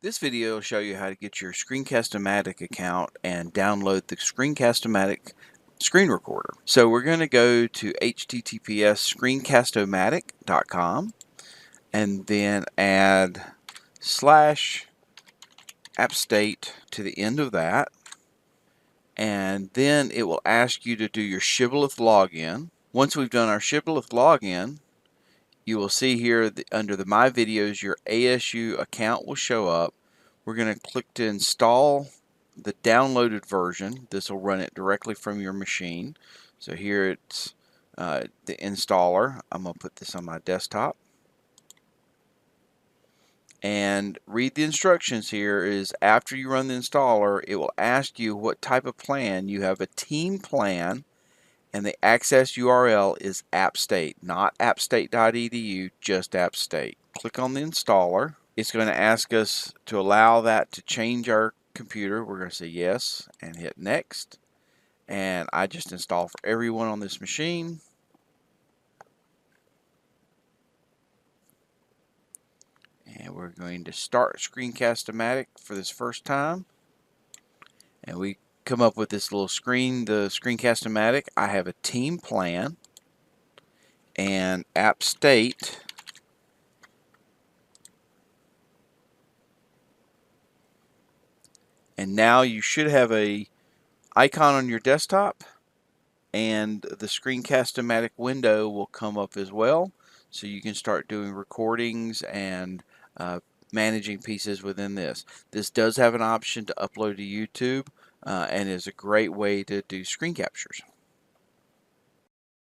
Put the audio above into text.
This video will show you how to get your Screencast-o-matic account and download the Screencast-o-matic screen recorder. So we're going to go to https://screencast-o-matic.com and then add /appstate to the end of that, and then it will ask you to do your shibboleth login. Once we've done our shibboleth login, you will see here under the My Videos, your ASU account will show up. We're going to click to install the downloaded version. This will run it directly from your machine. So here it's the installer. I'm going to put this on my desktop. And read the instructions here is after you run the installer, it will ask you what type of plan. You have a team plan, and the access URL is AppState, not appstate.edu, just AppState. Click on the installer. It's going to ask us to allow that to change our computer. We're going to say yes and hit next. And I just install for everyone on this machine. And we're going to start Screencast-o-matic for this first time. And we come up with this little screen, the Screencast-o-matic. I have a team plan and AppState. And now you should have a icon on your desktop, and the Screencast-o-matic window will come up as well, so you can start doing recordings and managing pieces within this. This does have an option to upload to YouTube and is a great way to do screen captures.